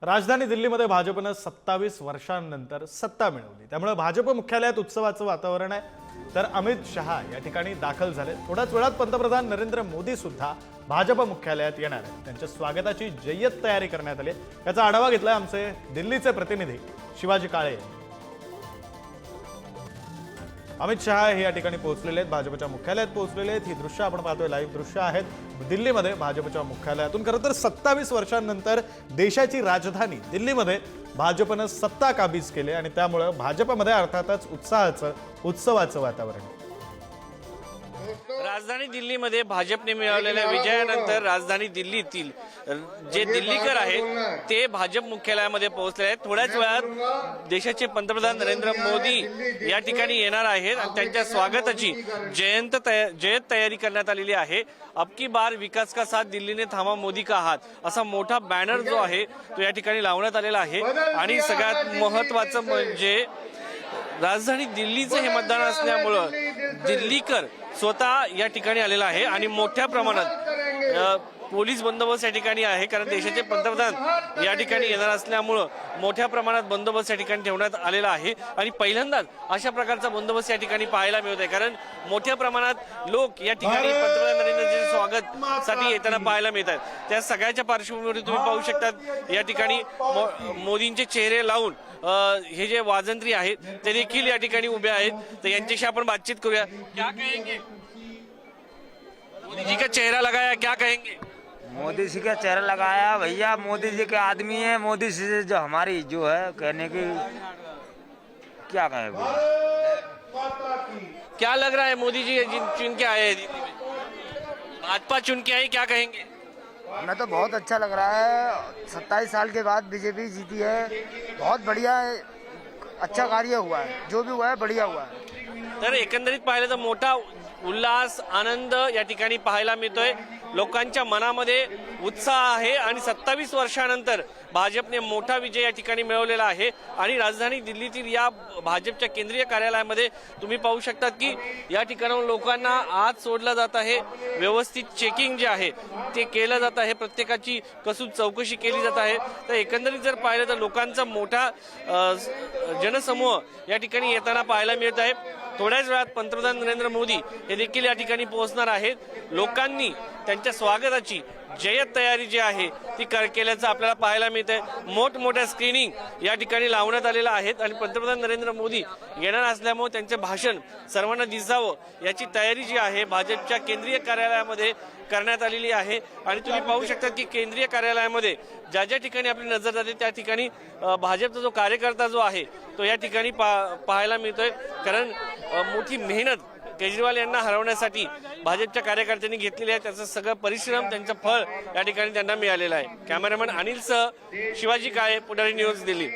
राजधानी दिल्लीमध्ये भाजपनं 27 वर्षांनंतर सत्ता मिळवली। त्यामुळे भाजप मुख्यालयात उत्सवाचं वातावरण आहे। तर अमित शहा या ठिकाणी दाखल झाले। थोड्याच वेळात पंतप्रधान नरेंद्र मोदी सुद्धा भाजप मुख्यालयात येणार आहेत। त्यांच्या स्वागताची जय्यत तयारी करण्यात आली। याचा आढावा घेतलाय आमचे दिल्लीचे प्रतिनिधी शिवाजी काळे। अमित शहा हे या ठिकाणी पोहोचलेले आहेत, भाजपच्या मुख्यालयात पोहोचलेले आहेत। ही दृश्य आपण पाहतोय, लाईव्ह दृश्य आहेत दिल्लीमध्ये भाजपच्या मुख्यालयातून। खरं तर 27 वर्षांनंतर देशाची राजधानी दिल्लीमध्ये भाजपनं सत्ता काबीज केली आणि त्यामुळे भाजपमध्ये अर्थातच उत्सवाचं वातावरण आहे। राजधानी दिल्लीमध्ये भाजपने मिळवलेल्या विजयानंतर राजधानी दिल्लीतील जे दिल्लीकर आहेत ते भाजप मुख्यालयामध्ये पोहोचले आहेत। थोड्याच वेळात देशाचे पंतप्रधान नरेंद्र मोदी या ठिकाणी येणार आहेत आणि त्यांच्या स्वागताची जय्यत तयारी करण्यात आलेली आहे। अब की बार विकास का साथ दिल्ली ने थांबा मोदी का हात असा मोठा बॅनर जो आहे तो या ठिकाणी लावण्यात आलेला आहे। आणि सगळ्यात महत्त्वाचं म्हणजे राजधानी दिल्लीचं हे मतदान असल्यामुळं दिल्लीकर स्वतः या ठिकाणी आलेला आहे आणि मोठ्या प्रमाणात पोलीस बंदोबस्त या ठिकाणी आहे, कारण देशाचे पंतप्रधान या ठिकाणी येणार असल्यामुळं मोठ्या प्रमाणात बंदोबस्त या ठिकाणी ठेवण्यात आलेला आहे। आणि पहिल्यांदाच अशा प्रकारचा बंदोबस्त या ठिकाणी पाहायला मिळत आहे, कारण मोठ्या प्रमाणात लोक या ठिकाणी पंतप्रधान नरेंद्रजींचे स्वागतासाठी येताना पाहायला मिळत आहेत। त्या सगळ्याच्या पार्श्वभूमीवर तुम्ही पाहू शकतात या ठिकाणी मोदींचे चेहरे लावून हे जे वाजंत्री आहेत ते देखील या ठिकाणी उभे आहेत। तर यांच्याशी आपण बातचीत करूया। क्या कहेंगे? मोदी जी का चेहरा लगाया, क्या कहेंगे? मोदी जी का चेहरा लगाया भैया, मोदी जी के आदमी है। मोदी जी से जो हमारी जो है कहने की क्या कहे क्या लग रहा है मोदी जी चुन के आए हैं दिल्ली में, भाजपा चुन के आई, क्या कहेंगे? हमें तो बहुत अच्छा लग रहा है। 27 साल के बाद बीजेपी जीती है, बहुत बढ़िया है, अच्छा कार्य हुआ है, जो भी हुआ है बढ़िया हुआ है। तर एकंदरीत पाहिलं तर मोठा उल्हास आनंद या ठिकाणी पाहायला मिळतोय। लोकांच्या मनामध्ये उत्साह आहे आणि 27 वर्षानंतर भाजपने मोठा विजय या ठिकाणी मिळवलेला आहे। आणि राजधानी दिल्लीतील या भाजपच्या केंद्रीय कार्यालयामध्ये तुम्ही पाहू शकता की या ठिकाणाहून लोकांना आत सोडलं जात आहे। व्यवस्थित चेकिंग जे आहे ते केलं जात आहे, प्रत्येकाची कसून चौकशी केली जात आहे। तर एकंदरीत जर पाहिलं तर लोकांचा मोठा जनसमूह या ठिकाणी येताना पाहायला मिळत आहे। थोड्याच वेळात पंतप्रधान नरेंद्र मोदी हे देखील या ठिकाणी पोहोचणार आहेत। लोकांनी त्यांच्या स्वागताची जय्यत तयारी जी आहे ती केल्याचं आपल्याला पाहायला मिळतंय। मोठमोठ्या स्क्रीनिंग या ठिकाणी लावण्यात आलेल्या आहेत आणि पंतप्रधान नरेंद्र मोदी येणार असल्यामुळे त्यांचे भाषण सर्वांना दिसावं याची तयारी जी आहे भाजपच्या केंद्रीय कार्यालयामध्ये करण्यात आलेली आहे। आणि तुम्ही पाहू शकता की केंद्रीय कार्यालयामध्ये ज्या ज्या ठिकाणी आपली नजर जाते त्या ठिकाणी भाजपचा जो कार्यकर्ता जो आहे तो या ठिकाणी पाहायला मिळतोय, कारण मोठी मेहनत केजरीवाल यांना हरवण्यासाठी भाजपच्या कार्यकर्त्यांनी घेतलेली आहे। त्याचं सगळं परिश्रम, त्यांचं फळ या ठिकाणी त्यांना मिळालेलं आहे। कॅमेरामॅन अनिलसह शिवाजी काळे, पुढारी न्यूज, दिल्ली।